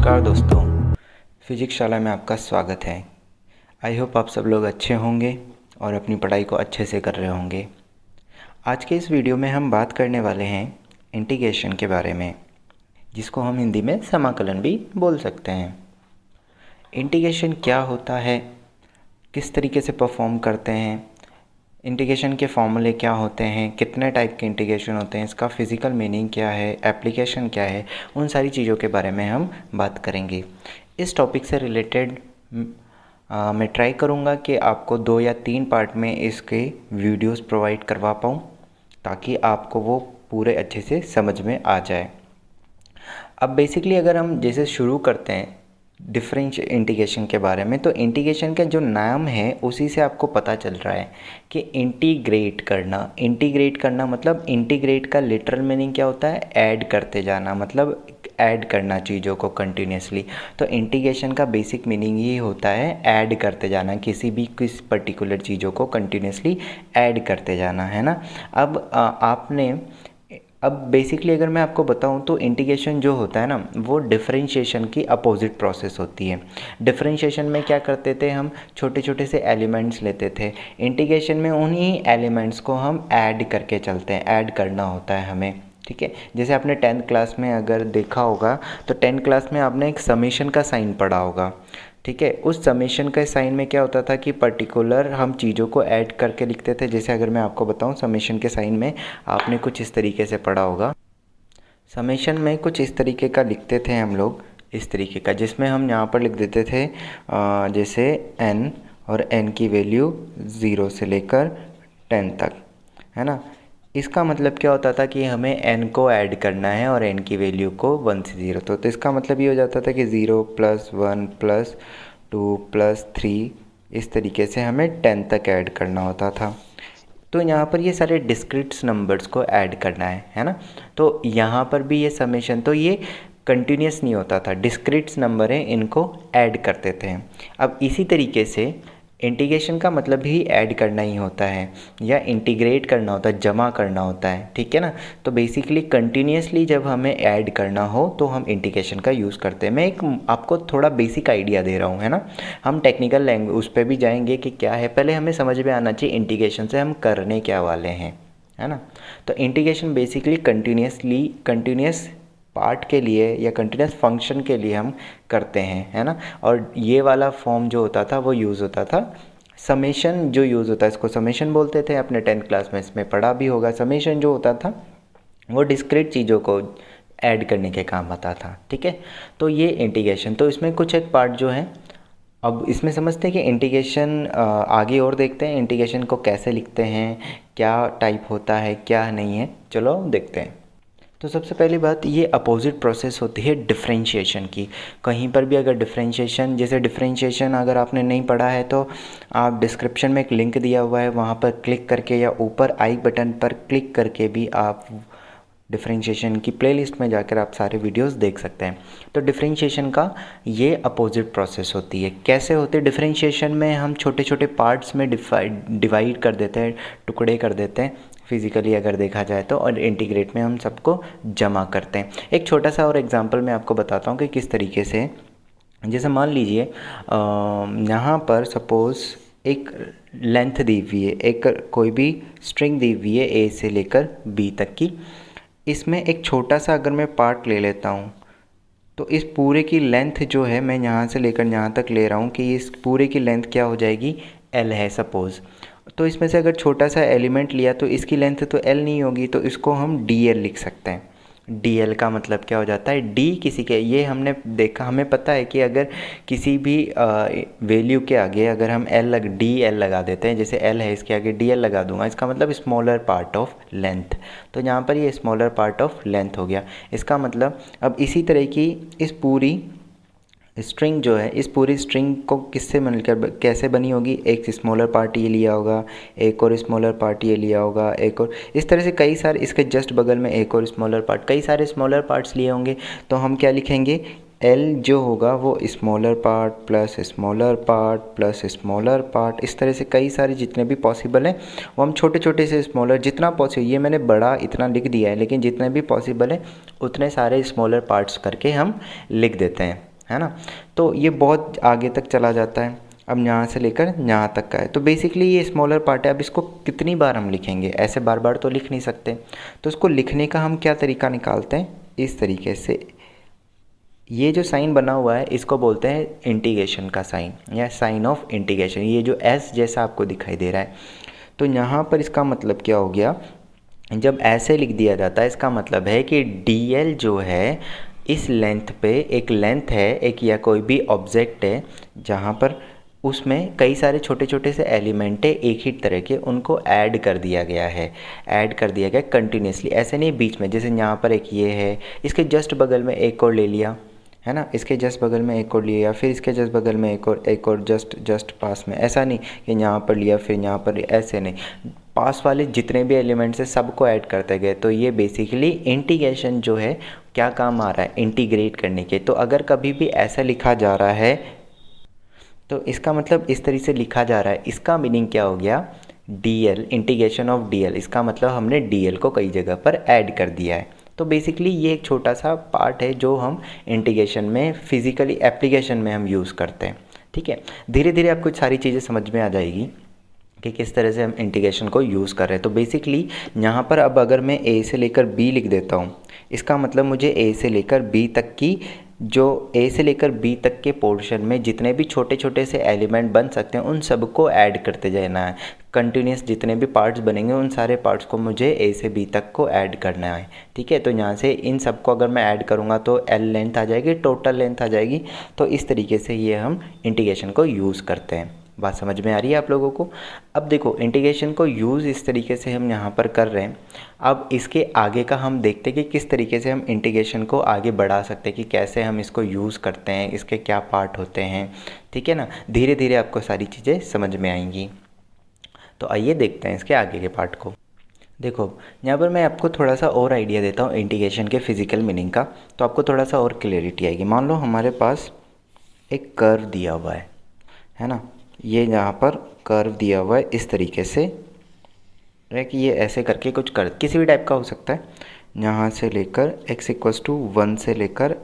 नमस्कार दोस्तों, फिजिक्स शाला में आपका स्वागत है। आई होप आप सब लोग अच्छे होंगे और अपनी पढ़ाई को अच्छे से कर रहे होंगे। आज के इस वीडियो में हम बात करने वाले हैं इंटीग्रेशन के बारे में, जिसको हम हिंदी में समाकलन भी बोल सकते हैं। इंटीग्रेशन क्या होता है, किस तरीके से परफॉर्म करते हैं, इंटीग्रेशन के फॉर्मूले क्या होते हैं, कितने टाइप के इंटीग्रेशन होते हैं, इसका फ़िज़िकल मीनिंग क्या है, एप्लीकेशन क्या है, उन सारी चीज़ों के बारे में हम बात करेंगे। इस टॉपिक से रिलेटेड मैं ट्राई करूँगा कि आपको 2 या 3 पार्ट में इसके वीडियोस प्रोवाइड करवा पाऊँ, ताकि आपको वो पूरे अच्छे से समझ में आ जाए। अब बेसिकली अगर हम जैसे शुरू करते हैं डिफरेंशियल इंटीग्रेशन के बारे में, तो इंटीग्रेशन का जो नाम है उसी से आपको पता चल रहा है कि इंटीग्रेट करना मतलब इंटीग्रेट का लिटरल मीनिंग क्या होता है, ऐड करते जाना, मतलब ऐड करना चीज़ों को कंटिन्यूसली। तो इंटीग्रेशन का बेसिक मीनिंग ये होता है ऐड करते जाना, किस पर्टिकुलर चीज़ों को कंटिन्यूसली ऐड करते जाना, है ना। अब बेसिकली अगर मैं आपको बताऊं तो इंटीग्रेशन जो होता है ना, वो डिफरेंशिएशन की अपोजिट प्रोसेस होती है। डिफरेंशिएशन में क्या करते थे, हम छोटे छोटे से एलिमेंट्स लेते थे। इंटीग्रेशन में उन्हीं एलिमेंट्स को हम ऐड करके चलते हैं, ऐड करना होता है हमें, ठीक है। जैसे आपने 10th क्लास में अगर देखा होगा तो 10th क्लास में आपने एक समेशन का साइन पढ़ा होगा, ठीक है। उस समेशन के साइन में क्या होता था कि पर्टिकुलर हम चीज़ों को ऐड करके लिखते थे। जैसे अगर मैं आपको बताऊं, समेशन के साइन में आपने कुछ इस तरीके से पढ़ा होगा। समेशन में कुछ इस तरीके का लिखते थे हम लोग, इस तरीके का, जिसमें हम यहाँ पर लिख देते थे जैसे n, और n की वैल्यू 0 से लेकर 10 तक, है ना। इसका मतलब क्या होता था कि हमें n को ऐड करना है और n की वैल्यू को 1 से 0। तो इसका मतलब ये हो जाता था कि 0 + 1 + 2 + 3, इस तरीके से हमें 10 तक ऐड करना होता था। तो यहाँ पर ये सारे डिस्क्रीट्स नंबर्स को ऐड करना है ना। तो यहाँ पर भी ये समेशन, तो ये कंटिन्यूस नहीं होता था, डिस्क्रीट्स नंबर हैं, इनको ऐड करते थे। अब इसी तरीके से इंटीग्रेशन का मतलब ही ऐड करना ही होता है, या इंटीग्रेट करना होता है, जमा करना होता है, ठीक है ना। तो बेसिकली कंटिन्यूसली जब हमें ऐड करना हो तो हम इंटीग्रेशन का यूज़ करते हैं। मैं एक आपको थोड़ा बेसिक आइडिया दे रहा हूँ, है ना। हम टेक्निकल लैंग्वेज उस पर भी जाएंगे कि क्या है, पहले हमें समझ में आना चाहिए इंटीग्रेशन से हम करने क्या वाले हैं, है ना। तो इंटीग्रेशन बेसिकली कंटिन्यूस पार्ट के लिए या कंटिन्यूस फंक्शन के लिए हम करते हैं, है ना। और ये वाला फॉर्म जो होता था वो यूज़ होता था, समेशन जो यूज़ होता है, इसको समेशन बोलते थे। अपने 10th क्लास में इसमें पढ़ा भी होगा। समेशन जो होता था वो डिस्क्रीट चीज़ों को ऐड करने के काम आता था, ठीक है। तो ये इंटीग्रेशन, तो इसमें कुछ एक पार्ट जो है, अब इसमें समझते हैं कि इंटीग्रेशन आगे और देखते हैं इंटीग्रेशन को कैसे लिखते हैं, क्या टाइप होता है, क्या नहीं है, चलो देखते हैं। तो सबसे पहली बात, ये अपोजिट प्रोसेस होती है डिफरेंशिएशन की। कहीं पर भी अगर डिफरेंशिएशन, जैसे डिफरेंशिएशन अगर आपने नहीं पढ़ा है तो आप डिस्क्रिप्शन में एक लिंक दिया हुआ है, वहाँ पर क्लिक करके या ऊपर आई बटन पर क्लिक करके भी आप डिफरेंशिएशन की प्लेलिस्ट में जाकर आप सारे वीडियोस देख सकते हैं। तो डिफरेंशिएशन का ये अपोजिट प्रोसेस होती है। कैसे होती है डिफरेंशिएशन में, हम छोटे छोटे पार्ट्स में डिवाइड कर देते हैं, टुकड़े कर देते हैं फिज़िकली अगर देखा जाए तो, और इंटीग्रेट में हम सबको जमा करते हैं। एक छोटा सा और एग्जांपल मैं आपको बताता हूँ कि किस तरीके से। जैसे मान लीजिए यहाँ पर सपोज़ एक लेंथ दी हुई है, एक कोई भी स्ट्रिंग दी हुई है ए से लेकर बी तक की। इसमें एक छोटा सा अगर मैं पार्ट ले लेता हूँ, तो इस पूरे की लेंथ जो है, मैं यहाँ से लेकर यहाँ तक ले रहा हूँ कि इस पूरे की लेंथ क्या हो जाएगी, L है सपोज़। तो इसमें से अगर छोटा सा एलिमेंट लिया तो इसकी लेंथ तो L नहीं होगी, तो इसको हम DL लिख सकते हैं। DL का मतलब क्या हो जाता है, D किसी के, ये हमने देखा, हमें पता है कि अगर किसी भी वैल्यू के आगे अगर हम DL लगा देते हैं, जैसे L है इसके आगे DL लगा दूंगा, इसका मतलब स्मॉलर पार्ट ऑफ लेंथ। तो यहाँ पर ये स्मॉलर पार्ट ऑफ लेंथ हो गया। इसका मतलब अब इसी तरह की इस पूरी स्ट्रिंग जो है, इस पूरी स्ट्रिंग को किससे मिलकर कैसे बनी होगी, एक स्मॉलर पार्ट ये लिया होगा, एक और स्मॉलर पार्ट ये लिया होगा, एक और, इस तरह से कई सारे, इसके जस्ट बगल में एक और स्मॉलर पार्ट, कई सारे स्मॉलर पार्ट्स लिए होंगे। तो हम क्या लिखेंगे, L जो होगा वो smaller part plus smaller part plus smaller part, इस तरह से कई सारे जितने भी पॉसिबल हैं वो हम छोटे छोटे से स्मॉलर, जितना पॉसिबल, ये मैंने बड़ा इतना लिख दिया है, लेकिन जितने भी पॉसिबल है उतने सारे स्मॉलर पार्ट्स करके हम लिख देते हैं, है ना। तो ये बहुत आगे तक चला जाता है, अब यहाँ से लेकर यहाँ तक का है। तो बेसिकली ये स्मॉलर पार्ट है। अब इसको कितनी बार हम लिखेंगे, ऐसे बार बार तो लिख नहीं सकते। तो इसको लिखने का हम क्या तरीका निकालते हैं, इस तरीके से। ये जो साइन बना हुआ है इसको बोलते हैं इंटीग्रेशन का साइन या साइन ऑफ इंटीग्रेशन। ये जो एस जैसा आपको दिखाई दे रहा है, तो यहाँ पर इसका मतलब क्या हो गया, जब ऐसे लिख दिया जाता है इसका मतलब है कि dl जो है इस लेंथ पे, एक लेंथ है एक या कोई भी ऑब्जेक्ट है जहाँ पर उसमें कई सारे छोटे छोटे से एलिमेंट है एक ही तरह के, उनको ऐड कर दिया गया है। ऐड कर दिया गया कंटिन्यूसली, ऐसे नहीं बीच में। जैसे यहाँ पर एक ये है, इसके जस्ट बगल में एक और ले लिया, है ना, इसके जस्ट बगल में एक और लिया, फिर इसके जस्ट बगल में एक और जस्ट पास में। ऐसा नहीं कि यहाँ पर लिया फिर यहाँ पर, ऐसे नहीं। पास वाले जितने भी एलिमेंट्स हैं सबको ऐड करते गए। तो ये बेसिकली इंटीग्रेशन जो है क्या काम आ रहा है, इंटीग्रेट करने के। तो अगर कभी भी ऐसा लिखा जा रहा है तो इसका मतलब इस तरीके से लिखा जा रहा है, इसका मीनिंग क्या हो गया, dl, इंटीग्रेशन ऑफ dl। इसका मतलब हमने dl को कई जगह पर ऐड कर दिया है। तो बेसिकली ये एक छोटा सा पार्ट है जो हम इंटीग्रेशन में फिज़िकली एप्लीकेशन में हम यूज़ करते हैं। ठीक है, धीरे धीरे आपको सारी चीज़ें समझ में आ जाएगी कि किस तरह से हम इंटीग्रेशन को यूज़ कर रहे हैं। तो बेसिकली यहाँ पर अब अगर मैं a से लेकर b लिख देता हूँ, इसका मतलब मुझे a से लेकर b तक की, जो a से लेकर b तक के पोर्शन में जितने भी छोटे छोटे से एलिमेंट बन सकते हैं उन सबको ऐड करते जाना है। कंटिन्यूस जितने भी पार्ट्स बनेंगे उन सारे पार्ट्स को मुझे a से b तक को ऐड करना है। ठीक है, तो यहाँ से इन सबको अगर मैं ऐड करूँगा तो l लेंथ आ जाएगी, टोटल लेंथ आ जाएगी। तो इस तरीके से ये हम इंटीग्रेशन को यूज़ करते हैं। बात समझ में आ रही है आप लोगों को। अब देखो इंटीग्रेशन को यूज़ इस तरीके से हम यहाँ पर कर रहे हैं। अब इसके आगे का हम देखते हैं कि किस तरीके से हम इंटीग्रेशन को आगे बढ़ा सकते हैं, कि कैसे हम इसको यूज़ करते हैं, इसके क्या पार्ट होते हैं। ठीक है ना, धीरे धीरे आपको सारी चीज़ें समझ में आएंगी। तो आइए देखते हैं इसके आगे के पार्ट को। देखो यहाँ पर मैं आपको थोड़ा सा और आइडिया देता हूँ इंटीग्रेशन के फिज़िकल मीनिंग का, तो आपको थोड़ा सा और क्लियरिटी आएगी। मान लो हमारे पास एक कर्व दिया हुआ है ना, ये यहाँ पर कर्व दिया हुआ है इस तरीके से, कि ये ऐसे करके कुछ कर किसी भी टाइप का हो सकता है, यहाँ से लेकर x=1 से लेकर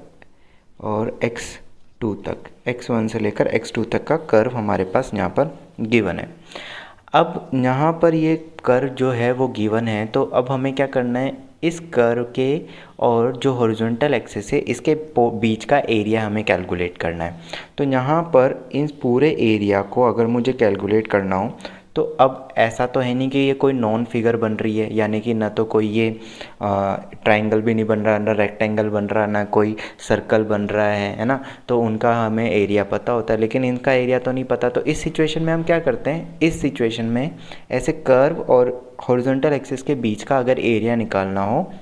और x2 तक, x1 से लेकर x2 तक का कर्व हमारे पास यहाँ पर गिवन है। अब यहाँ पर ये कर्व जो है वो गिवन है, तो अब हमें क्या करना है, इस कर्व के और जो हॉरिजॉन्टल एक्सिस है इसके बीच का एरिया हमें कैलकुलेट करना है। तो यहाँ पर इन पूरे एरिया को अगर मुझे कैलकुलेट करना हो तो अब ऐसा तो है नहीं कि ये कोई नॉन फिगर बन रही है, यानी कि ना तो कोई ये ट्रायंगल भी नहीं बन रहा, ना रेक्टेंगल बन रहा, ना कोई सर्कल बन रहा है ना। तो उनका हमें एरिया पता होता है लेकिन इनका एरिया तो नहीं पता। तो इस सिचुएशन में हम क्या करते हैं, इस सिचुएशन में ऐसे कर्व और हॉरिजॉन्टल एक्सिस के बीच का अगर एरिया निकालना हो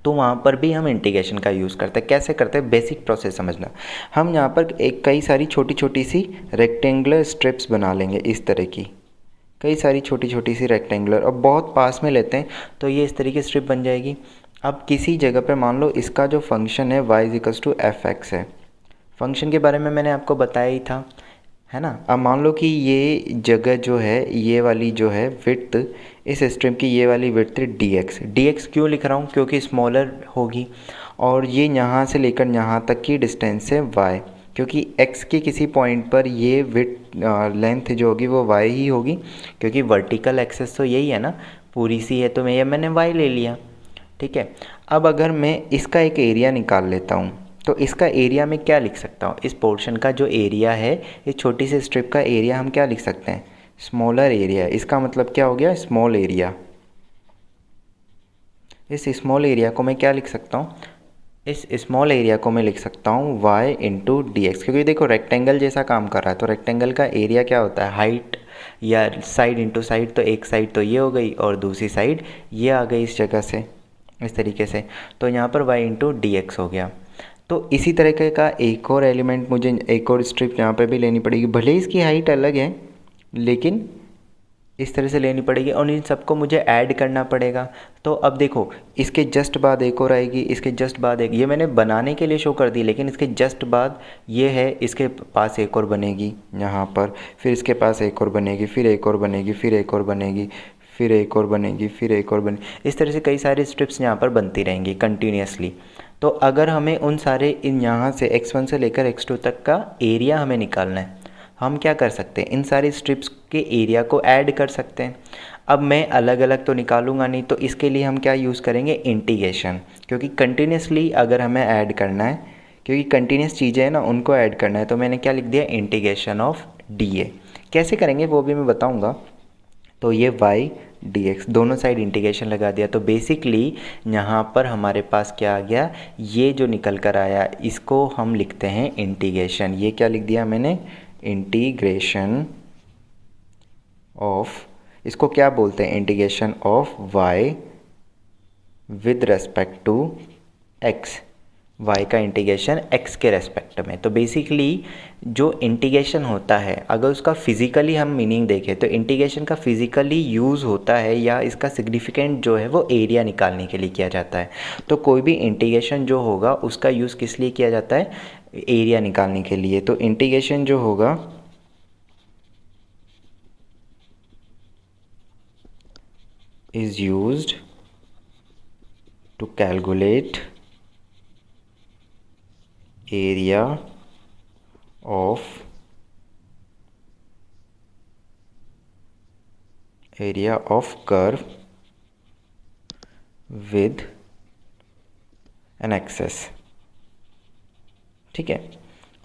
तो वहाँ पर भी हम इंटीग्रेशन का यूज़ करते हैं। कैसे करते हैं, बेसिक प्रोसेस समझना। हम यहाँ पर एक कई सारी छोटी छोटी सी रेक्टेंगुलर स्ट्रिप्स बना लेंगे, इस तरह की कई सारी छोटी छोटी सी रेक्टेंगुलर, और बहुत पास में लेते हैं तो ये इस तरीके स्ट्रिप बन जाएगी। अब किसी जगह पर मान लो इसका जो फंक्शन है y=fx है, फंक्शन के बारे में मैंने आपको बताया ही था, है ना। अब मान लो कि ये जगह जो है, ये वाली जो है विड्थ, इस स्ट्रिप की ये वाली विड्थ dx क्यों लिख रहा हूँ, क्योंकि स्मॉलर होगी, और ये यहाँ से लेकर यहाँ तक की डिस्टेंस है y, क्योंकि x के किसी पॉइंट पर ये विड्थ लेंथ जो होगी वो y ही होगी, क्योंकि वर्टिकल एक्सेस तो यही है ना, पूरी सी है, तो मैंने y ले लिया। ठीक है, अब अगर मैं इसका एक एरिया निकाल लेता हूँ तो इसका एरिया में क्या लिख सकता हूँ, इस पोर्शन का जो एरिया है, इस छोटी सी स्ट्रिप का एरिया हम क्या लिख सकते हैं, स्मॉलर एरिया। इसका मतलब क्या हो गया, स्मॉल एरिया। इस स्मॉल एरिया को मैं क्या लिख सकता हूँ, इस स्मॉल एरिया को मैं लिख सकता हूँ y/dx, क्योंकि देखो रेक्टेंगल जैसा काम कर रहा है। तो रेक्टेंगल का एरिया क्या होता है, हाइट या साइड इंटू साइड। तो एक साइड तो ये हो गई और दूसरी साइड ये आ गई इस जगह से, इस तरीके से। तो यहाँ पर y/dx हो गया। तो इसी तरीके का एक और एलिमेंट मुझे, एक और स्ट्रिप यहाँ पे भी लेनी पड़ेगी, भले ही इसकी हाइट अलग है लेकिन इस तरह से लेनी पड़ेगी, और इन सबको मुझे ऐड करना पड़ेगा। तो अब देखो इसके जस्ट बाद एक और आएगी, इसके जस्ट बाद एक, ये मैंने बनाने के लिए शो कर दी, लेकिन इसके जस्ट बाद ये है, इसके पास एक और बनेगी यहाँ पर, फिर इसके पास एक और बनेगी, फिर एक और बनेगी, फिर एक और बनेगी, फिर एक और बनेगी, फिर एक और बनेगी। इस तरह से कई सारी स्ट्रिप्स यहाँ पर बनती रहेंगी कंटिन्यूसली। तो अगर हमें उन सारे इन यहाँ से x1 से लेकर x2 तक का एरिया हमें निकालना है, हम क्या कर सकते हैं, इन सारी स्ट्रिप्स के एरिया को ऐड कर सकते हैं। अब मैं अलग अलग तो निकालूंगा नहीं, तो इसके लिए हम क्या यूज़ करेंगे, इंटीग्रेशन, क्योंकि कंटिन्यूसली अगर हमें ऐड करना है, क्योंकि कंटिन्यूस चीज़ें हैं ना, उनको ऐड करना है, तो मैंने क्या लिख दिया, इंटीग्रेशन ऑफ डी। कैसे करेंगे वो भी मैं बताऊँगा। तो ये y dx दोनों साइड इंटीग्रेशन लगा दिया, तो बेसिकली यहाँ पर हमारे पास क्या आ गया, ये जो निकल कर आया इसको हम लिखते हैं इंटीग्रेशन। ये क्या लिख दिया मैंने, इंटीग्रेशन ऑफ, इसको क्या बोलते हैं, integration of y with respect to x, y का इंटीग्रेशन x के रेस्पेक्ट में। तो बेसिकली जो इंटीग्रेशन होता है, अगर उसका फिज़िकली हम मीनिंग देखें तो इंटीग्रेशन का फिज़िकली यूज़ होता है या इसका सिग्निफिकेंट जो है वो एरिया निकालने के लिए किया जाता है। तो कोई भी इंटीग्रेशन जो होगा उसका यूज़ किस लिए किया जाता है, एरिया निकालने के लिए। तो इंटीग्रेशन जो होगा is used to calculate area of curve with an axis. ठीक है,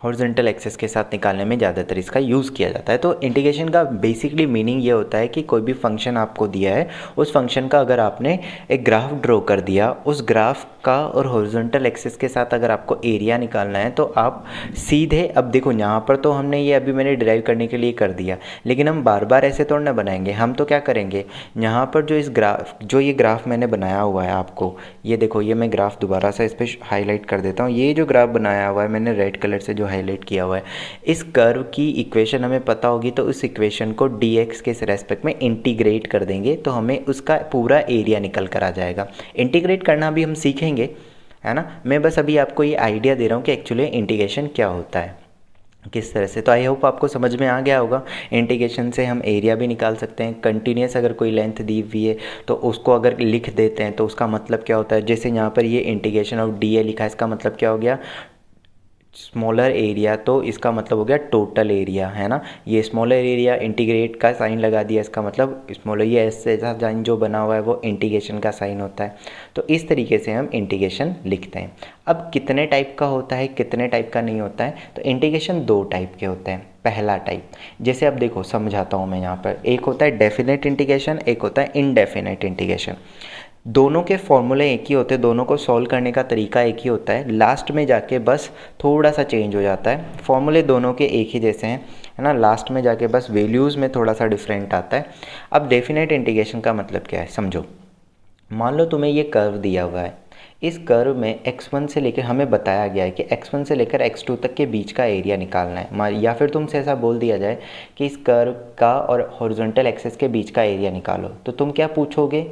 हॉरिजॉन्टल एक्सेस के साथ निकालने में ज़्यादातर इसका यूज़ किया जाता है। तो इंटीग्रेशन का बेसिकली मीनिंग ये होता है कि कोई भी फंक्शन आपको दिया है, उस फंक्शन का अगर आपने एक ग्राफ ड्रॉ कर दिया, उस ग्राफ का और हॉरिजॉन्टल एक्सेस के साथ अगर आपको एरिया निकालना है, तो आप सीधे, अब देखो यहाँ पर तो हमने ये अभी मैंने डिराइव करने के लिए कर दिया, लेकिन हम बार बार ऐसे थोड़ा ना बनाएंगे। हम तो क्या करेंगे, यहाँ पर जो इस ग्राफ, जो ये ग्राफ मैंने बनाया हुआ है आपको, ये देखो, ये मैं ग्राफ दोबारा से इस पर हाईलाइट कर देता हूँ। ये जो ग्राफ बनाया हुआ है मैंने रेड कलर से जो हाईलाइट किया हुआ है, इस कर्व की इक्वेशन हमें पता होगी, तो उस इक्वेशन को dx के रेस्पेक्ट में इंटीग्रेट कर देंगे, तो हमें उसका पूरा एरिया निकल कर आ जाएगा। इंटीग्रेट करना भी हम सीखेंगे, है ना। मैं बस अभी आपको ये आइडिया दे रहा हूँ कि एक्चुअली इंटीग्रेशन क्या होता है, किस तरह से। तो आई होप आपको समझ में आ गया होगा। इंटीग्रेशन से हम एरिया भी निकाल सकते हैं। कंटिन्यूस अगर कोई लेंथ दी हुई है तो उसको अगर लिख देते हैं तो उसका मतलब क्या होता है, जैसे यहाँ पर ये इंटीग्रेशन ऑफ डी लिखा है, इसका मतलब क्या हो गया, स्मॉलर एरिया, तो इसका मतलब हो गया टोटल एरिया, है ना। ये स्मॉलर एरिया, इंटीग्रेट का साइन लगा दिया, इसका मतलब स्मॉलर, ये ऐसे ऐसा साइन जो बना हुआ है वो इंटीग्रेशन का साइन होता है। तो इस तरीके से हम इंटीग्रेशन लिखते हैं। अब कितने टाइप का होता है, कितने टाइप का नहीं होता है, तो इंटीग्रेशन दो टाइप के होते हैं। पहला टाइप, जैसे अब देखो समझाता हूँ मैं यहाँ पर, एक होता है डेफिनेट इंटीग्रेशन, एक होता है इनडेफिनेट इंटीग्रेशन। दोनों के फॉर्मूले एक ही होते हैं, दोनों को सॉल्व करने का तरीका एक ही होता है, लास्ट में जाके बस थोड़ा सा चेंज हो जाता है। फॉर्मूले दोनों के एक ही जैसे हैं, है ना, लास्ट में जाके बस वैल्यूज़ में थोड़ा सा डिफरेंट आता है। अब डेफिनेट इंटीग्रेशन का मतलब क्या है, समझो। मान लो तुम्हें ये कर्व दिया हुआ है, इस कर्व में x1 से लेकर हमें बताया गया है कि x1 से लेकर x2 तक के बीच का एरिया निकालना है, या फिर तुमसे ऐसा बोल दिया जाए कि इस कर्व का और हॉरिजॉन्टल एक्सेस के बीच का एरिया निकालो, तो तुम क्या पूछोगे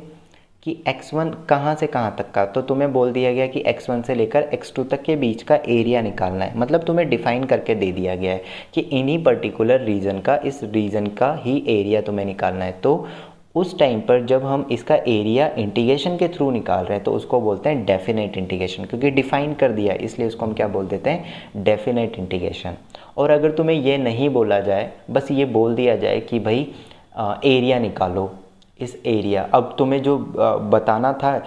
कि x1 कहाँ से कहाँ तक का। तो तुम्हें बोल दिया गया कि x1 से लेकर x2 तक के बीच का एरिया निकालना है, मतलब तुम्हें डिफाइन करके दे दिया गया है कि इन्हीं पर्टिकुलर रीजन का, इस रीजन का ही एरिया तुम्हें निकालना है। तो उस टाइम पर जब हम इसका एरिया इंटीग्रेशन के थ्रू निकाल रहे हैं तो उसको बोलते हैं डेफिनेट इंटीग्रेशन, क्योंकि डिफाइन कर दिया इसलिए उसको हम क्या बोल देते हैं, डेफिनेट इंटीग्रेशन। और अगर तुम्हें ये नहीं बोला जाए, बस ये बोल दिया जाए कि भाई एरिया निकालो, इस एरिया, अब तुम्हें जो बताना था,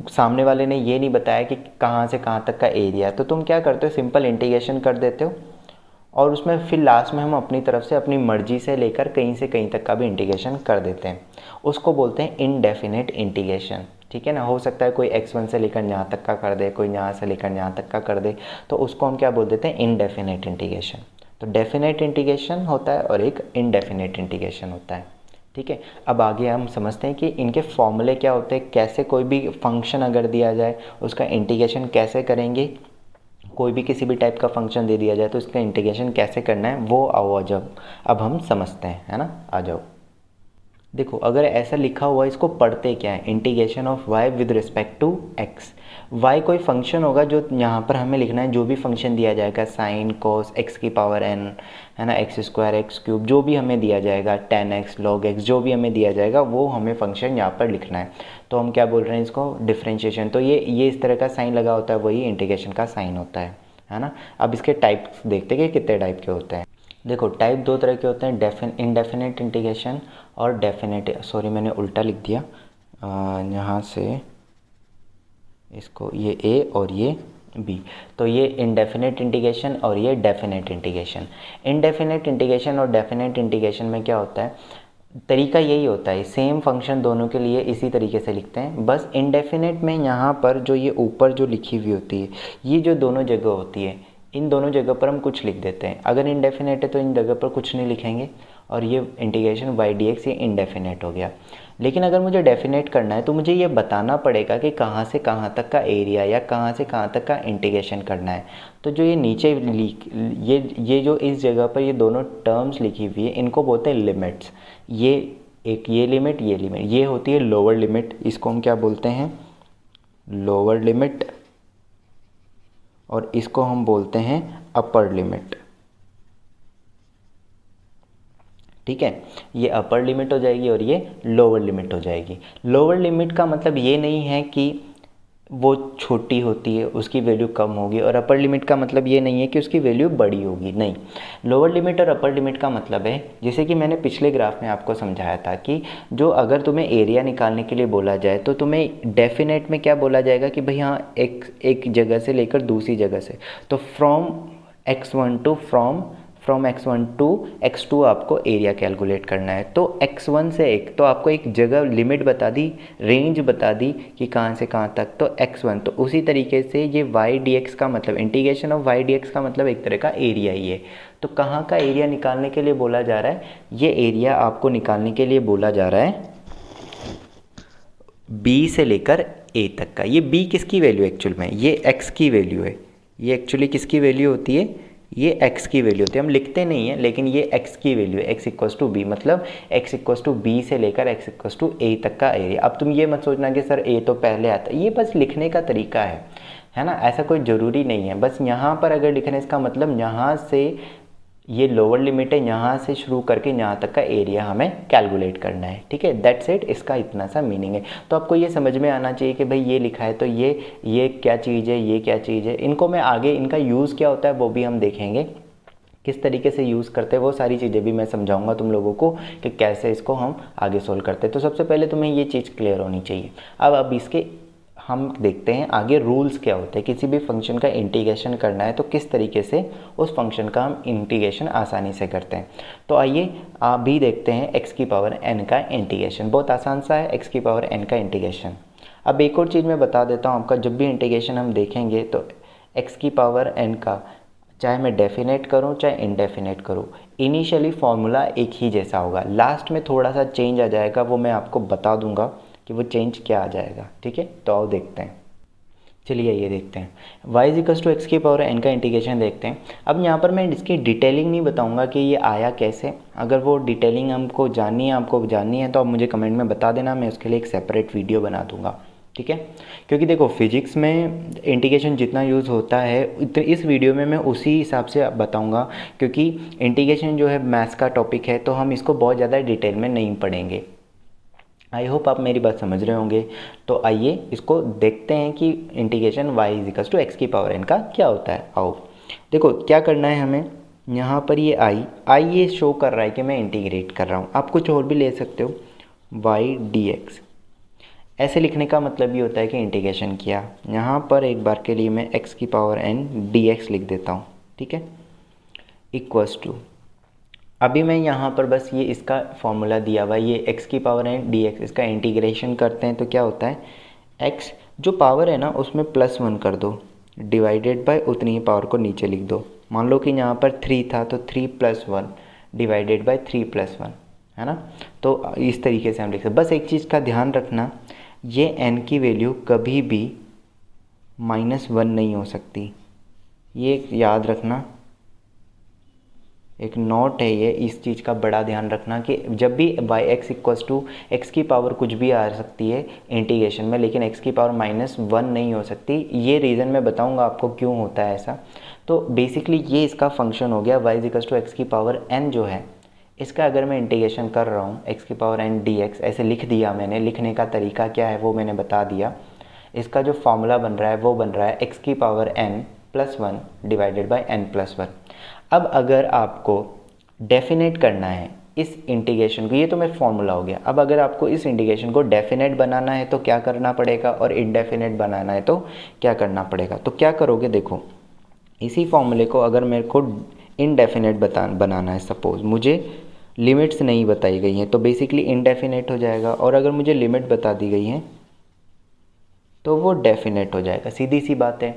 सामने वाले ने ये नहीं बताया कि कहाँ से कहाँ तक का एरिया, तो तुम क्या करते हो, सिंपल इंटीग्रेशन कर देते हो, और उसमें फिर लास्ट में हम अपनी तरफ से अपनी मर्जी से लेकर कहीं से कहीं तक का भी इंटीग्रेशन कर देते हैं। उसको बोलते हैं इनडेफिनेट इंटीग्रेशन। ठीक है ना, हो सकता है कोई x1 से लेकर यहाँ तक का कर दे, कोई यहाँ से लेकर यहाँ तक का कर दे, तो उसको हम क्या बोल देते हैं, इनडेफिनेट इंटीग्रेशन। तो डेफिनेट इंटीग्रेशन होता है और एक इनडेफिनेट इंटीग्रेशन होता है। ठीक है, अब आगे हम समझते हैं कि इनके फॉर्मूले क्या होते हैं, कैसे कोई भी फंक्शन अगर दिया जाए उसका इंटीग्रेशन कैसे करेंगे, कोई भी किसी भी टाइप का फंक्शन दे दिया जाए तो इसका इंटीग्रेशन कैसे करना है, वो आओ जब अब हम समझते हैं, है ना, आ जाओ। देखो अगर ऐसा लिखा हुआ है, इसको पढ़ते क्या है, integration of y with respect to x। y कोई फंक्शन होगा जो यहाँ पर हमें लिखना है, जो भी फंक्शन दिया जाएगा साइन कोस x की पावर n, है ना, एक्स स्क्वायर एक्स क्यूब, जो भी हमें दिया जाएगा, टेन एक्स लॉग एक्स, जो भी हमें दिया जाएगा वो हमें फंक्शन यहाँ पर लिखना है। तो हम क्या बोल रहे हैं इसको, डिफरेंशिएशन। तो ये इस तरह का साइन लगा होता है, वही इंटीग्रेशन का साइन होता है ना। अब इसके टाइप्स देखते हैं कि कितने टाइप के होते हैं। देखो टाइप दो तरह के होते हैं, इनडेफिनेट इंटीग्रेशन और डेफिनेट। सॉरी मैंने उल्टा लिख दिया, यहाँ से इसको, ये ए और ये बी। तो ये इनडेफिनेट इंटीग्रेशन और ये डेफिनेट इंटीग्रेशन। इनडेफिनेट इंटीग्रेशन और डेफिनेट इंटीग्रेशन में क्या होता है, तरीका यही होता है, सेम फंक्शन दोनों के लिए इसी तरीके से लिखते हैं। बस इनडेफिनेट में यहाँ पर जो ये ऊपर जो लिखी हुई होती है, ये जो दोनों जगह होती है, इन दोनों जगह पर हम कुछ लिख देते हैं। अगर इनडेफिनेट है तो इन जगह पर कुछ नहीं लिखेंगे, और ये इंटीग्रेशन y dx ये इनडेफिनेट हो गया। लेकिन अगर मुझे डेफिनेट करना है तो मुझे ये बताना पड़ेगा कि कहाँ से कहाँ तक का एरिया या कहाँ से कहाँ तक का इंटीग्रेशन करना है। तो जो ये नीचे ये जो इस जगह पर ये दोनों टर्म्स लिखी हुई है, इनको बोलते हैं लिमिट्स। ये एक ये लिमिट, ये होती है लोअर लिमिट, इसको हम क्या बोलते हैं, लोअर लिमिट, और इसको हम बोलते हैं अपर लिमिट। ठीक है, ये अपर लिमिट हो जाएगी और ये लोअर लिमिट हो जाएगी। लोअर लिमिट का मतलब ये नहीं है कि वो छोटी होती है उसकी वैल्यू कम होगी, और अपर लिमिट का मतलब ये नहीं है कि उसकी वैल्यू बड़ी होगी, नहीं। लोअर लिमिट और अपर लिमिट का मतलब है, जैसे कि मैंने पिछले ग्राफ में आपको समझाया था कि जो अगर तुम्हें एरिया निकालने के लिए बोला जाए तो तुम्हें डेफिनेट में क्या बोला जाएगा कि भाई हाँ एक जगह से लेकर दूसरी जगह से, तो from x1 to from x1 to x2 आपको एरिया कैलकुलेट करना है। तो x1 से तो आपको एक जगह लिमिट बता दी, रेंज बता दी कि कहाँ से कहाँ तक, तो x1। तो उसी तरीके से ये y dx का मतलब, इंटीग्रेशन ऑफ y dx का मतलब एक तरह का एरिया ही है। तो कहाँ का एरिया निकालने के लिए बोला जा रहा है, ये एरिया आपको निकालने के लिए बोला जा रहा है b से लेकर a तक का। ये b किसकी वैल्यू एक्चुअल में, ये x की वैल्यू है। ये एक्चुअली किसकी वैल्यू होती है, ये x की वैल्यू होती है, हम लिखते नहीं है लेकिन ये x की वैल्यू है, x इक्वस टू बी, मतलब x इक्वस टू बी से लेकर x इक्वस टू ए तक का एरिया। अब तुम ये मत सोचना कि सर a तो पहले आता है, ये बस लिखने का तरीका है ना, ऐसा कोई ज़रूरी नहीं है। बस यहाँ पर अगर लिखने इसका मतलब यहाँ से ये लोअर लिमिट है, यहाँ से शुरू करके यहाँ तक का एरिया हमें कैलकुलेट करना है। ठीक है, दैट्स इट, इसका इतना सा मीनिंग है। तो आपको ये समझ में आना चाहिए कि भाई ये लिखा है तो ये क्या चीज़ है, ये क्या चीज़ है। इनको मैं आगे, इनका यूज़ क्या होता है वो भी हम देखेंगे, किस तरीके से यूज़ करते हैं, वो सारी चीज़ें भी मैं समझाऊंगा तुम लोगों को कि कैसे इसको हम आगे सोल्व करते हैं। तो सबसे पहले तुम्हें ये चीज़ क्लियर होनी चाहिए। अब इसके हम देखते हैं आगे रूल्स क्या होते हैं। किसी भी फंक्शन का इंटीग्रेशन करना है तो किस तरीके से उस फंक्शन का हम इंटीग्रेशन आसानी से करते हैं। तो आइए आप भी देखते हैं x की पावर n का इंटीग्रेशन। बहुत आसान सा है x की पावर n का इंटीग्रेशन। अब एक और चीज़ मैं बता देता हूँ आपका, जब भी इंटीग्रेशन हम देखेंगे तो x की पावर n का, चाहे मैं डेफिनेट करूँ चाहे इनडेफिनेट करूँ, इनिशियली फॉर्मूला एक ही जैसा होगा। लास्ट में थोड़ा सा चेंज आ जाएगा, वो मैं आपको बता दूंगा कि वो चेंज क्या आ जाएगा। ठीक है, तो आओ देखते हैं। चलिए ये देखते हैं, y इक्वल्स टू एक्स की पावर n का इंटीग्रेशन देखते हैं। अब यहाँ पर मैं इसकी डिटेलिंग नहीं बताऊंगा कि ये आया कैसे। अगर वो डिटेलिंग आपको जाननी है तो आप मुझे कमेंट में बता देना, मैं उसके लिए एक सेपरेट वीडियो बना दूंगा। ठीक है, क्योंकि देखो फिजिक्स में इंटीग्रेशन जितना यूज़ होता है इस वीडियो में मैं उसी हिसाब से बताऊंगा, क्योंकि इंटीग्रेशन जो है मैथ्स का टॉपिक है तो हम इसको बहुत ज़्यादा डिटेल में नहीं पढ़ेंगे। आई होप आप मेरी बात समझ रहे होंगे। तो आइए इसको देखते हैं कि integration y equals to x की पावर n का क्या होता है। आओ देखो क्या करना है हमें, यहाँ पर ये i ये शो कर रहा है कि मैं इंटीग्रेट कर रहा हूँ। आप कुछ और भी ले सकते हो, y dx ऐसे लिखने का मतलब ये होता है कि इंटीग्रेशन किया। यहाँ पर एक बार के लिए मैं x की पावर n dx लिख देता हूँ। ठीक है, इक्वल्स टू, अभी मैं यहाँ पर बस ये इसका फॉर्मूला दिया हुआ है, ये x की पावर n dx, इसका इंटीग्रेशन करते हैं तो क्या होता है, x जो पावर है ना उसमें +1 कर दो, डिवाइडेड बाय उतनी ही पावर को नीचे लिख दो। मान लो कि यहाँ पर 3 था तो 3 + 1 डिवाइडेड बाय 3 + 1, है ना। तो इस तरीके से हम लिख सकते। बस एक चीज़ का ध्यान रखना, ये n की वैल्यू कभी भी -1 नहीं हो सकती, ये याद रखना। एक नोट है ये, इस चीज़ का बड़ा ध्यान रखना कि जब भी by x equals to x की पावर कुछ भी आ सकती है इंटीग्रेशन में, लेकिन एक्स की पावर -1 नहीं हो सकती। ये रीज़न मैं बताऊंगा आपको क्यों होता है ऐसा। तो बेसिकली ये इसका फंक्शन हो गया y इक्वल्स टू एक्स की पावर n जो है, इसका अगर मैं इंटीग्रेशन कर रहा हूँ एक्स की पावर n dx, ऐसे लिख दिया मैंने। लिखने का तरीका क्या है वो मैंने बता दिया। इसका जो फॉर्मूला बन रहा है वो बन रहा है एक्स की power n+1 divided by n+1। अब अगर आपको डेफिनेट करना है इस इंटीग्रेशन को, ये तो मैं फॉर्मूला हो गया। अब अगर आपको इस इंटीग्रेशन को डेफिनेट बनाना है तो क्या करना पड़ेगा, और इनडेफिनेट बनाना है तो क्या करना पड़ेगा। तो क्या करोगे, देखो इसी फॉर्मूले को अगर मेरे को इनडेफिनेट बनाना है, सपोज मुझे लिमिट्स नहीं बताई गई हैं तो बेसिकली इनडेफिनेट हो जाएगा, और अगर मुझे लिमिट बता दी गई हैं तो वो डेफिनेट हो जाएगा। सीधी सी बात है।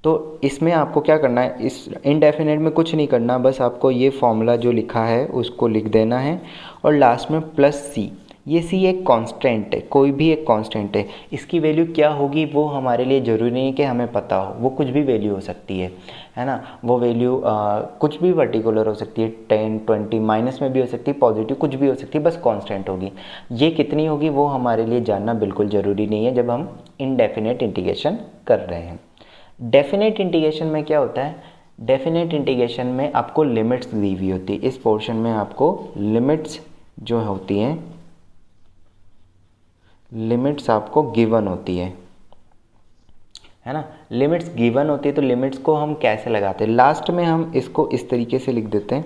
तो इसमें आपको क्या करना है, इस इनडेफिनेट में कुछ नहीं करना, बस आपको ये फॉर्मूला जो लिखा है उसको लिख देना है, और लास्ट में +c। ये c एक कांस्टेंट है, कोई भी एक कांस्टेंट है। इसकी वैल्यू क्या होगी वो हमारे लिए ज़रूरी नहीं है कि हमें पता हो, वो कुछ भी वैल्यू हो सकती है ना। वो वैल्यू कुछ भी पर्टिकुलर हो सकती है, 10, 20, माइनस में भी हो सकती है, पॉजिटिव कुछ भी हो सकती है, बस कांस्टेंट होगी। ये कितनी होगी वो हमारे लिए जानना बिल्कुल ज़रूरी नहीं है जब हम इनडेफिनेट इंटीग्रेशन कर रहे हैं। डेफिनेट इंटीग्रेशन में क्या होता है, डेफिनेट इंटीग्रेशन में आपको लिमिट्स दी हुई होती है। इस पोर्शन में आपको लिमिट्स जो होती हैं, लिमिट्स आपको गिवन होती है ना। लिमिट्स गिवन होती है तो लिमिट्स को हम कैसे लगाते हैं, लास्ट में हम इसको इस तरीके से लिख देते हैं,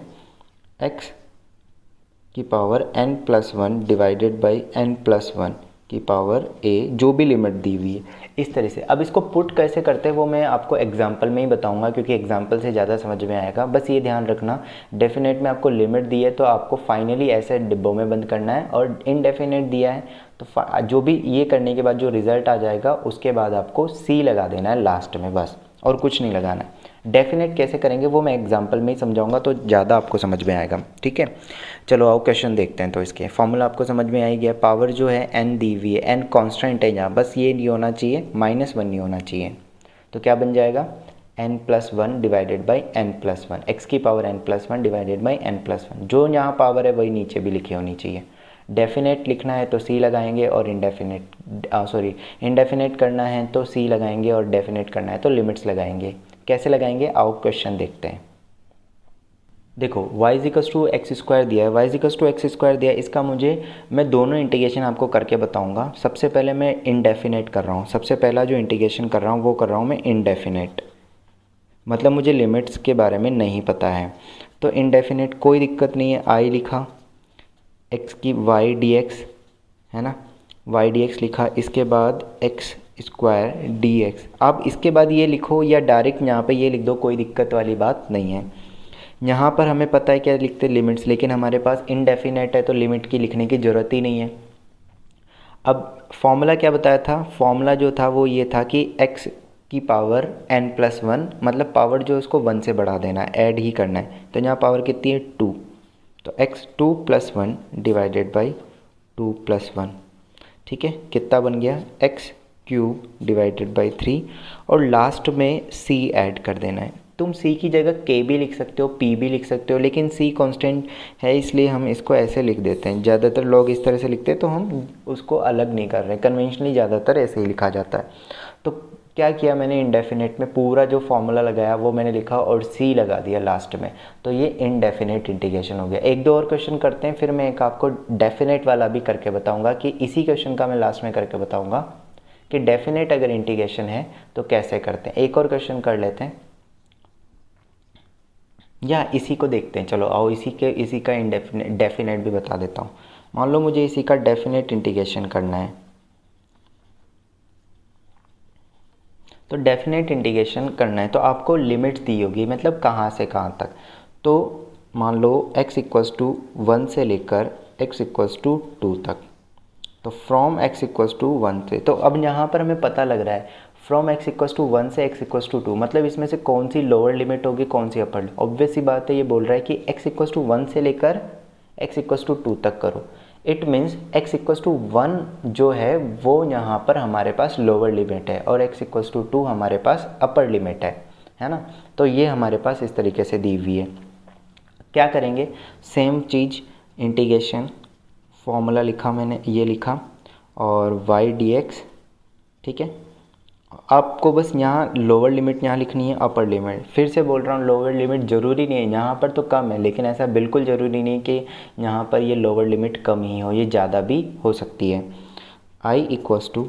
x की power n+1 divided by n+1 की पावर a, जो भी लिमिट दी हुई है इस तरह से। अब इसको पुट कैसे करते हैं वो मैं आपको एग्जांपल में ही बताऊंगा, क्योंकि एग्जांपल से ज़्यादा समझ में आएगा। बस ये ध्यान रखना, डेफिनेट में आपको लिमिट दी है तो आपको फाइनली ऐसे डिब्बों में बंद करना है, और इनडेफिनेट दिया है तो जो भी ये करने के बाद जो रिज़ल्ट आ जाएगा उसके बाद आपको c लगा देना है लास्ट में, बस और कुछ नहीं लगाना है। डेफिनेट कैसे करेंगे वो मैं एग्जांपल में ही समझाऊंगा तो ज़्यादा आपको समझ में आएगा, ठीक है। चलो आओ क्वेश्चन देखते हैं। तो इसके फॉर्मूला आपको समझ में आ ही गया। पावर जो है n दी हुई है, n कांस्टेंट है यहाँ, बस ये नहीं होना चाहिए, -1 नहीं होना चाहिए। तो क्या बन जाएगा, n+1 divided by n+1, X की power n+1 divided by n+1। जो यहाँ पावर है वही नीचे भी लिखी होनी चाहिए। डेफिनेट लिखना है तो c लगाएंगे, और इनडेफिनेट करना है तो c लगाएंगे, और डेफिनेट करना है तो लिमिट्स लगाएंगे। कैसे लगाएंगे आओ क्वेश्चन देखते हैं। देखो y equals to x square दिया है, y equals to x square दिया है। इसका मैं दोनों इंटीग्रेशन आपको करके बताऊंगा। सबसे पहले मैं इनडेफिनेट कर रहा हूँ, सबसे पहला जो इंटीग्रेशन कर रहा हूँ वो कर रहा हूँ मैं इनडेफिनेट, मतलब मुझे लिमिट्स के बारे में नहीं पता है। तो इनडेफिनेट कोई दिक्कत नहीं है, आई लिखा, x की y dx है ना, y dx लिखा, इसके बाद x स्क्वायर dx। अब इसके बाद ये लिखो या डायरेक्ट यहाँ पे ये लिख दो, कोई दिक्कत वाली बात नहीं है। यहाँ पर हमें पता है क्या लिखते लिमिट्स, लेकिन हमारे पास इनडेफिनेट है तो लिमिट की लिखने की ज़रूरत ही नहीं है। अब फॉर्मूला क्या बताया था, फॉर्मूला जो था वो ये था कि x की पावर n+1, मतलब पावर जो उसको 1 से बढ़ा देना है, ऐड ही करना है। तो यहाँ पावर कितनी है 2, तो x 2+1 डिवाइडेड बाई 2+1, ठीक है। कितना बन गया, x³ डिवाइडेड बाई 3, और लास्ट में c ऐड कर देना है। तुम c की जगह k भी लिख सकते हो, p भी लिख सकते हो, लेकिन c कांस्टेंट है इसलिए हम इसको ऐसे लिख देते हैं। ज़्यादातर लोग इस तरह से लिखते हैं तो हम उसको अलग नहीं कर रहे, कन्वेंशनली ज़्यादातर ऐसे ही लिखा जाता है। तो क्या किया मैंने, इनडेफिनेट में पूरा जो फॉर्मूला लगाया वो मैंने लिखा और c लगा दिया लास्ट में, तो ये इनडेफिनेट इंटीग्रेशन हो गया। एक दो और क्वेश्चन करते हैं, फिर मैं एक आपको डेफिनेट वाला भी करके बताऊंगा, कि इसी क्वेश्चन का मैं लास्ट में करके बताऊंगा कि डेफिनेट अगर इंटीग्रेशन है तो कैसे करते हैं। एक और क्वेश्चन कर लेते हैं या इसी को देखते हैं। चलो आओ इसी का डेफिनेट भी बता देता हूँ। मान लो मुझे इसी का डेफिनेट इंटीग्रेशन करना है, तो डेफिनेट इंटीग्रेशन करना है तो आपको लिमिट्स दी होगी, मतलब कहाँ से कहाँ तक। तो मान लो x इक्वल्स टू 1 से लेकर x इक्वल्स टू 2 तक, तो फ्रॉम x इक्वल्स टू 1 से, तो अब यहाँ पर हमें पता लग रहा है फ्रॉम x इक्वल्स टू 1 से x इक्वल्स टू 2, मतलब इसमें से कौन सी लोअर लिमिट होगी कौन सी अपर। ऑब्वियस सी बात है, ये बोल रहा है कि x इक्वल्स टू 1 से लेकर x इक्वल्स टू 2 तक करो। It means x equals to 1 जो है वो यहाँ पर हमारे पास लोअर लिमिट है, और x इक्वल्स टू 2 हमारे पास अपर लिमिट है ना। तो ये हमारे पास इस तरीके से दी हुई है। क्या करेंगे, सेम चीज़ इंटीग्रेशन फॉर्मूला लिखा मैंने, ये लिखा, और y dx, ठीक है। आपको बस यहाँ लोअर लिमिट यहाँ लिखनी है, अपर लिमिट, फिर से बोल रहा हूँ लोअर लिमिट ज़रूरी नहीं है, यहाँ पर तो कम है, लेकिन ऐसा बिल्कुल ज़रूरी नहीं कि यहाँ पर ये लोअर लिमिट कम ही हो, ये ज़्यादा भी हो सकती है। i इक्वल्स टू,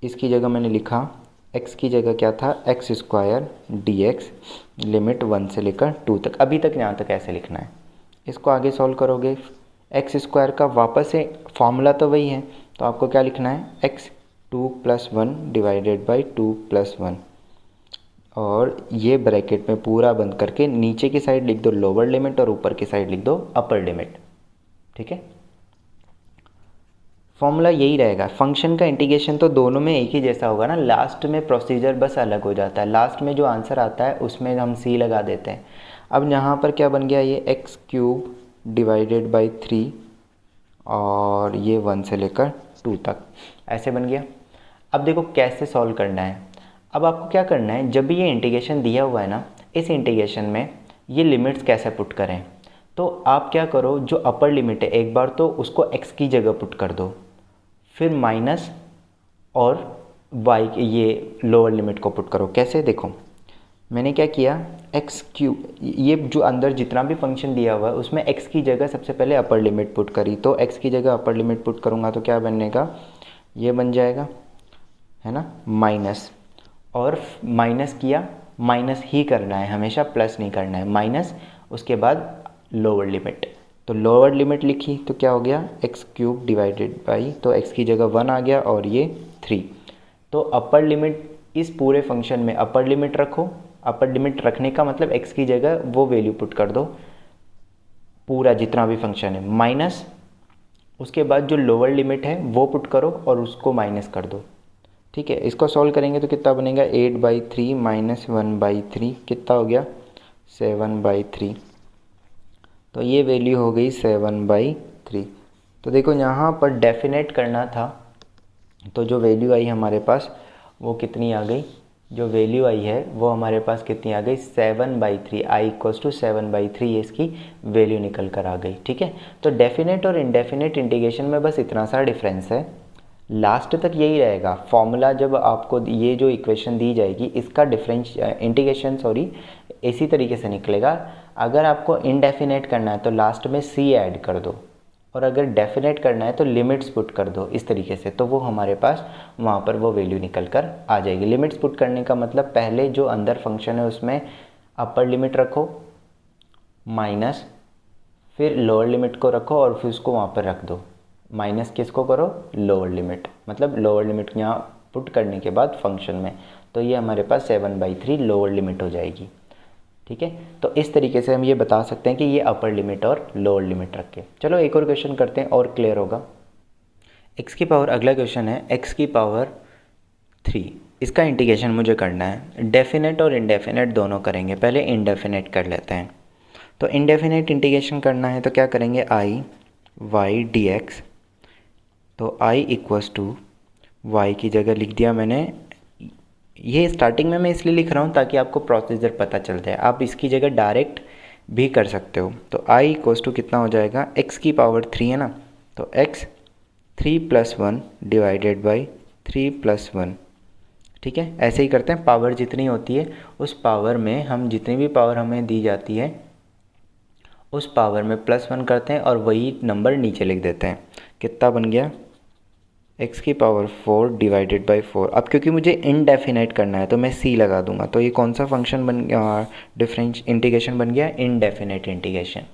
इसकी जगह मैंने लिखा x की जगह क्या था, एक्स स्क्वायर dx, लिमिट 1 से लेकर 2 तक, अभी तक यहाँ तक ऐसे लिखना है। इसको आगे सॉल्व करोगे, एक्स स्क्वायर का वापस से फॉर्मूला तो वही है, तो आपको क्या लिखना है, x 2+1 डिवाइडेड बाई 2+1, और ये ब्रैकेट में पूरा बंद करके नीचे की साइड लिख दो लोअर लिमिट और ऊपर की साइड लिख दो अपर लिमिट, ठीक है। फॉर्मूला यही रहेगा। फंक्शन का इंटीग्रेशन तो दोनों में एक ही जैसा होगा ना, लास्ट में प्रोसीजर बस अलग हो जाता है, लास्ट में जो आंसर आता है उसमें हम c लगा देते हैं। अब यहाँ पर क्या बन गया, ये x³ डिवाइडेड बाई 3 और ये 1 से लेकर 2 तक ऐसे बन गया। अब देखो कैसे सॉल्व करना है। अब आपको क्या करना है, जब भी ये इंटीग्रेशन दिया हुआ है ना, इस इंटीग्रेशन में ये लिमिट्स कैसे पुट करें, तो आप क्या करो, जो अपर लिमिट है एक बार तो उसको x की जगह पुट कर दो, फिर माइनस और y ये लोअर लिमिट को पुट करो। कैसे, देखो मैंने क्या किया, x³, ये जो अंदर जितना भी फंक्शन दिया हुआ है उसमें x की जगह सबसे पहले अपर लिमिट पुट करी, तो x की जगह अपर लिमिट पुट करूँगा तो क्या बनेगा, ये बन जाएगा, है ना, माइनस, और माइनस किया, माइनस ही करना है हमेशा, प्लस नहीं करना है, माइनस, उसके बाद लोअर लिमिट, तो लोअर लिमिट लिखी तो क्या हो गया, x³ डिवाइडेड बाई, तो x की जगह 1 आ गया और ये 3, तो अपर लिमिट इस पूरे फंक्शन में अपर लिमिट रखो, अपर लिमिट रखने का मतलब x की जगह वो वैल्यू पुट कर दो पूरा जितना भी फंक्शन है, माइनस, उसके बाद जो लोअर लिमिट है वो पुट करो और उसको माइनस कर दो, ठीक है। इसको सॉल्व करेंगे तो कितना बनेगा, 8/3 माइनस 1/3 कितना हो गया, 7/3, तो ये वैल्यू हो गई 7/3। तो देखो यहाँ पर डेफिनेट करना था, तो जो वैल्यू आई हमारे पास वो कितनी आ गई, जो वैल्यू आई है वो हमारे पास कितनी आ गई, 7/3, i इक्वल्स टू 7/3, ये इसकी वैल्यू निकल कर आ गई, ठीक है। तो डेफिनेट और इनडेफिनेट इंटीग्रेशन में बस इतना सा डिफरेंस है, लास्ट तक यही रहेगा फॉर्मूला। जब आपको ये जो इक्वेशन दी जाएगी इसका इंटीग्रेशन इसी तरीके से निकलेगा। अगर आपको इनडेफिनेट करना है तो लास्ट में c ऐड कर दो, और अगर डेफिनेट करना है तो लिमिट्स पुट कर दो इस तरीके से, तो वो हमारे पास वहाँ पर वो वैल्यू निकल कर आ जाएगी। लिमिट्स पुट करने का मतलब पहले जो अंदर फंक्शन है उसमें अपर लिमिट रखो, माइनस, फिर लोअर लिमिट को रखो और फिर उसको वहाँ पर रख दो, माइनस किसको करो, लोअर लिमिट, मतलब लोअर लिमिट यहाँ पुट करने के बाद फंक्शन में, तो ये हमारे पास 7/3 लोअर लिमिट हो जाएगी, ठीक है। तो इस तरीके से हम ये बता सकते हैं कि ये अपर लिमिट और लोअर लिमिट रख के। चलो एक और क्वेश्चन करते हैं और क्लियर होगा। x की पावर, अगला क्वेश्चन है x की पावर 3, इसका इंटीग्रेशन मुझे करना है। डेफिनेट और इनडेफिनेट दोनों करेंगे, पहले इनडेफिनेट कर लेते हैं। तो इनडेफिनेट इंटीग्रेशन करना है तो क्या करेंगे, i y dx, तो i इक्वल्स टू y की जगह लिख दिया मैंने, ये स्टार्टिंग में मैं इसलिए लिख रहा हूँ ताकि आपको प्रोसीजर पता चल जाए, आप इसकी जगह डायरेक्ट भी कर सकते हो। तो i इक्वल्स टू कितना हो जाएगा, x की पावर 3 है ना, तो x 3+1 डिवाइडेड बाई 3+1, ठीक है। ऐसे ही करते हैं, पावर जितनी होती है उस पावर में हम जितनी भी पावर हमें दी जाती है उस पावर में +1 करते हैं और वही नंबर नीचे लिख देते हैं। कितना बन गया, x की पावर 4 डिवाइडेड बाई 4। अब क्योंकि मुझे इनडेफिनेट करना है तो मैं c लगा दूंगा, तो ये कौन सा फंक्शन बन गया, डिफरेंस इंटीग्रेशन बन गया, इनडेफिनेट इंटीग्रेशन,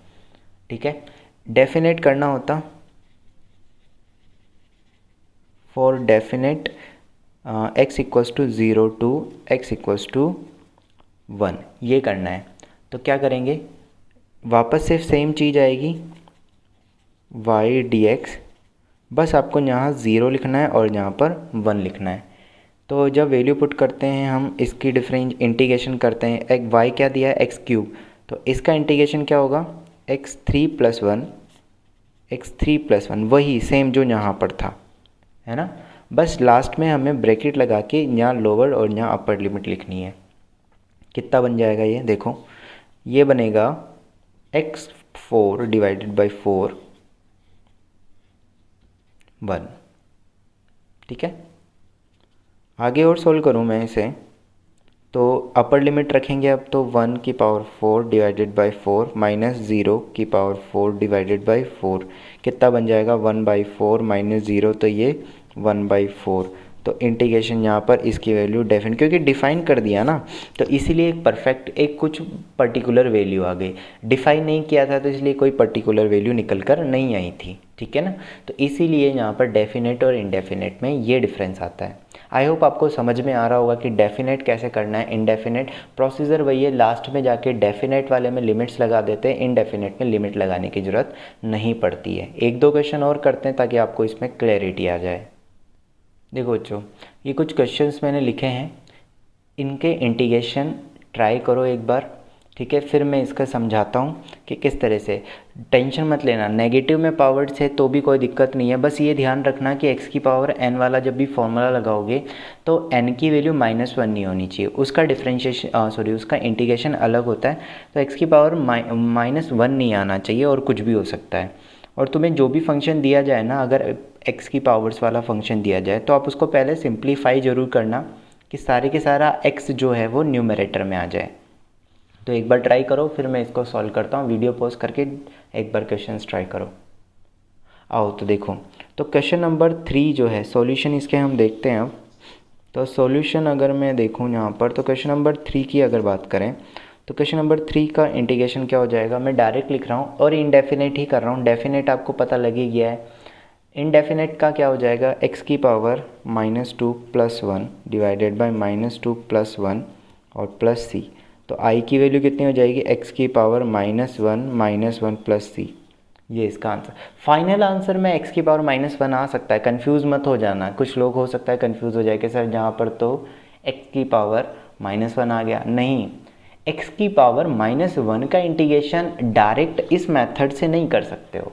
ठीक है। डेफिनेट करना होता for definite x equals to 0 to x equals to 1, ये करना है। तो क्या करेंगे, वापस से सेम चीज़ आएगी, y dx, बस आपको यहाँ 0 लिखना है और यहाँ पर 1 लिखना है। तो जब वैल्यू पुट करते हैं हम, इसकी डिफरेंस इंटीग्रेशन करते हैं, एक y क्या दिया है, x³, तो इसका इंटीग्रेशन क्या होगा, x3+1, वही सेम जो यहाँ पर था, है ना। बस लास्ट में हमें ब्रैकेट लगा के यहाँ लोअर और यहाँ अपर लिमिट लिखनी है। कितना बन जाएगा ये, देखो ये बनेगा x4 डिवाइडेड बाई 4 1। ठीक है, आगे और सोल्व करूँ मैं इसे तो अपर लिमिट रखेंगे अब तो 1 की पावर 4 डिवाइडेड बाई 4 माइनस 0 की पावर 4 डिवाइडेड बाई 4 कितना बन जाएगा 1/4 माइनस 0 तो ये 1/4। तो इंटीग्रेशन यहाँ पर इसकी वैल्यू डेफिनेट क्योंकि डिफाइन कर दिया ना तो इसीलिए एक परफेक्ट एक कुछ पर्टिकुलर वैल्यू आ गई। डिफाइन नहीं किया था तो इसलिए कोई पर्टिकुलर वैल्यू निकल कर नहीं आई थी। ठीक है ना, तो इसीलिए यहाँ पर डेफिनेट और इनडेफिनेट में ये डिफरेंस आता है। आई होप आपको समझ में आ रहा होगा कि डेफिनेट कैसे करना है। इनडेफिनेट प्रोसीजर वही है, लास्ट में जाके डेफिनेट वाले में लिमिट्स लगा देते हैं, इनडेफिनेट में लिमिट लगाने की ज़रूरत नहीं पड़ती है। एक दो क्वेश्चन और करते हैं ताकि आपको इसमें क्लैरिटी आ जाए। देखो बच्चों, ये कुछ क्वेश्चंस मैंने लिखे हैं, इनके इंटीग्रेशन ट्राई करो एक बार। ठीक है, फिर मैं इसका समझाता हूँ कि किस तरह से। टेंशन मत लेना, नेगेटिव में पावर्ड से तो भी कोई दिक्कत नहीं है, बस ये ध्यान रखना कि x की पावर n वाला जब भी फॉर्मूला लगाओगे तो n की वैल्यू -1 नहीं होनी चाहिए, उसका डिफरेंशिएशन उसका इंटीग्रेशन अलग होता है। तो x की पावर -1 नहीं आना चाहिए और कुछ भी हो सकता है। और तुम्हें जो भी फंक्शन दिया जाए ना, अगर x की पावर्स वाला फंक्शन दिया जाए तो आप उसको पहले सिंप्लीफाई ज़रूर करना कि सारे के सारा x जो है वो न्यूमरेटर में आ जाए। तो एक बार ट्राई करो, फिर मैं इसको सॉल्व करता हूँ। वीडियो पॉज करके एक बार क्वेश्चंस ट्राई करो। आओ तो देखो, तो क्वेश्चन नंबर 3 जो है सॉल्यूशन इसके हम देखते हैं अब। तो सॉल्यूशन अगर मैं देखूँ यहाँ पर तो क्वेश्चन नंबर 3 की अगर बात करें तो क्वेश्चन नंबर 3 का इंटीग्रेशन क्या हो जाएगा। मैं डायरेक्ट लिख रहा हूँ और इनडेफिनेट ही कर रहा हूँ, डेफिनेट आपको पता लग ही गया है। इनडेफिनेट का क्या हो जाएगा, x की पावर -2 + 1 डिवाइडेड बाई -2 + 1 और प्लस c। तो i की वैल्यू कितनी हो जाएगी, x की पावर -1 प्लस c। ये इसका आंसर, फाइनल आंसर में x की पावर -1 आ सकता है, कंफ्यूज मत हो जाना। कुछ लोग हो सकता है कंफ्यूज हो जाए कि सर जहाँ पर तो x की पावर -1 आ गया। नहीं, x की पावर -1 का इंटीग्रेशन डायरेक्ट इस मेथड से नहीं कर सकते हो,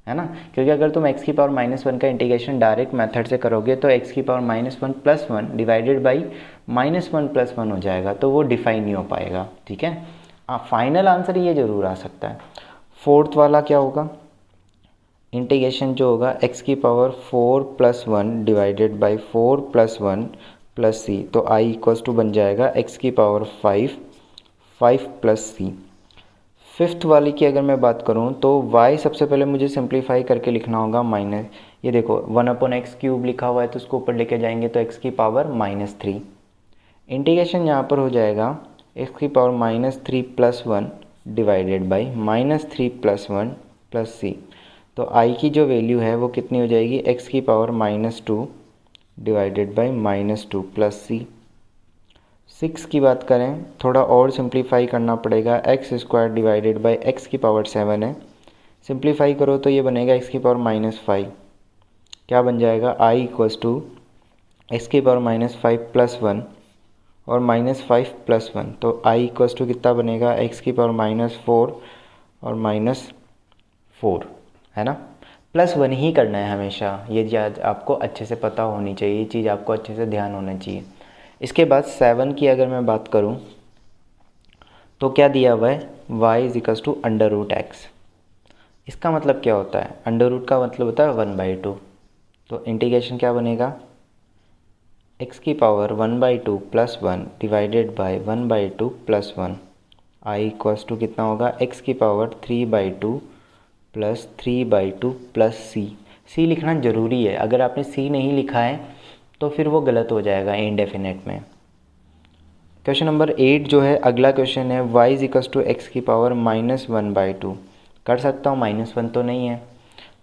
है ना, क्योंकि अगर तुम x की पावर -1 का इंटीग्रेशन डायरेक्ट मेथड से करोगे तो x की पावर -1 + 1 डिवाइडेड बाई -1 + 1 हो जाएगा, तो वो डिफाइन नहीं हो पाएगा। ठीक है, फाइनल आंसर ये जरूर आ सकता है। फोर्थ वाला क्या होगा, इंटीग्रेशन जो होगा x की power 4 + 1 divided by 4 + 1 plus c। तो i = बन जाएगा x की पावर 5 प्लस c। फिफ्थ वाली की अगर मैं बात करूं तो y सबसे पहले मुझे सिंप्लीफाई करके लिखना होगा माइनस, ये देखो 1/x³ लिखा हुआ है तो उसको ऊपर लेके जाएंगे तो x की पावर -3। इंटीग्रेशन यहाँ पर हो जाएगा x की power -3 + 1 divided by -3 + 1 plus c। तो i की जो वैल्यू है वो कितनी हो जाएगी, x की power -2 divided by -2 plus c। 6 की बात करें, थोड़ा और सिंप्लीफाई करना पड़ेगा, x² डिवाइडेड बाई x की पावर 7 है। सिंप्लीफाई करो तो ये बनेगा x की पावर -5। क्या बन जाएगा, i = x की पावर -5 + 1 और -5 + 1। तो i = कितना बनेगा, x की पावर -4 और -4, है ना। +1 ही करना है हमेशा, ये चीज़ आपको अच्छे से पता होनी चाहिए, ये चीज़ आपको अच्छे से ध्यान होना चाहिए। इसके बाद 7 की अगर मैं बात करूं तो क्या दिया हुआ है, y = √x। इसका मतलब क्या होता है, अंडर का मतलब होता है 1/2। तो इंटीग्रेशन क्या बनेगा, x की पावर 1/2 + 1 डिवाइडेड बाई 1/2 + 1। i = कितना होगा, x की पावर 3/2 + 3/2 प्लस c लिखना ज़रूरी है। अगर आपने c नहीं लिखा है तो फिर वो गलत हो जाएगा इनडेफिनेट में। क्वेश्चन नंबर 8 जो है अगला क्वेश्चन है, y = x की पावर -1/2। कर सकता हूँ, -1 तो नहीं है,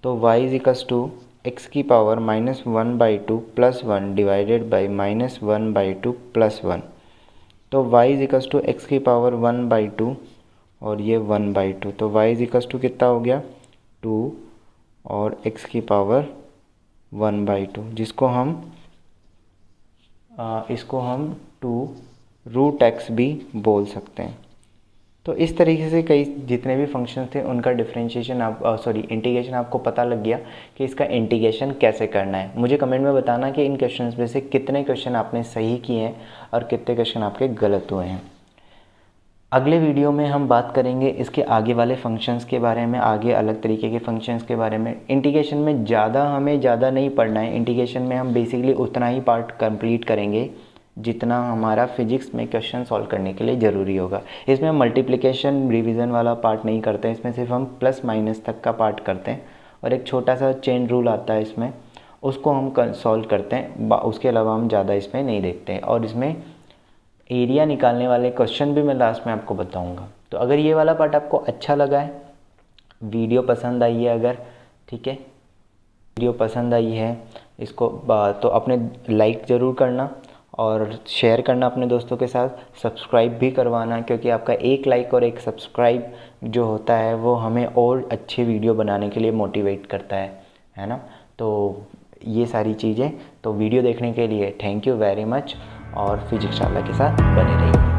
तो y = x की पावर -1/2 + 1 डिवाइडेड बाई -1/2 प्लस 1। तो y = x की पावर 1/2 और ये 1/2, तो y = कितना हो गया 2 और x की पावर 1/2, इसको हम 2√x भी बोल सकते हैं। तो इस तरीके से कई जितने भी फंक्शन थे उनका डिफरेंशिएशन इंटीग्रेशन आपको पता लग गया कि इसका इंटीग्रेशन कैसे करना है। मुझे कमेंट में बताना कि इन क्वेश्चंस में से कितने क्वेश्चन आपने सही किए हैं और कितने क्वेश्चन आपके गलत हुए हैं। अगले वीडियो में हम बात करेंगे इसके आगे वाले फंक्शंस के बारे में, आगे अलग तरीके के फंक्शंस के बारे में। इंटीग्रेशन में हमें ज़्यादा नहीं पढ़ना है। इंटीग्रेशन में हम बेसिकली उतना ही पार्ट कंप्लीट करेंगे जितना हमारा फिजिक्स में क्वेश्चन सॉल्व करने के लिए ज़रूरी होगा। इसमें हम मल्टीप्लिकेशन रिवीजन वाला पार्ट नहीं करते हैं, इसमें सिर्फ हम प्लस माइनस तक का पार्ट करते हैं और एक छोटा सा चेन रूल आता है इसमें, उसको हम सॉल्व करते हैं। उसके अलावा हम ज़्यादा इसमें नहीं देखते हैं। और इसमें एरिया निकालने वाले क्वेश्चन भी मैं लास्ट में आपको बताऊंगा। तो अगर ये वाला पार्ट आपको अच्छा लगा है, वीडियो पसंद आई है अगर, ठीक है, वीडियो पसंद आई है इसको तो अपने लाइक ज़रूर करना और शेयर करना अपने दोस्तों के साथ, सब्सक्राइब भी करवाना, क्योंकि आपका एक लाइक और एक सब्सक्राइब जो होता है वो हमें और अच्छे वीडियो बनाने के लिए मोटिवेट करता है ना। तो ये सारी चीज़ें, तो वीडियो देखने के लिए थैंक यू वेरी मच और फिजिक्स शाला के साथ बने रहिए।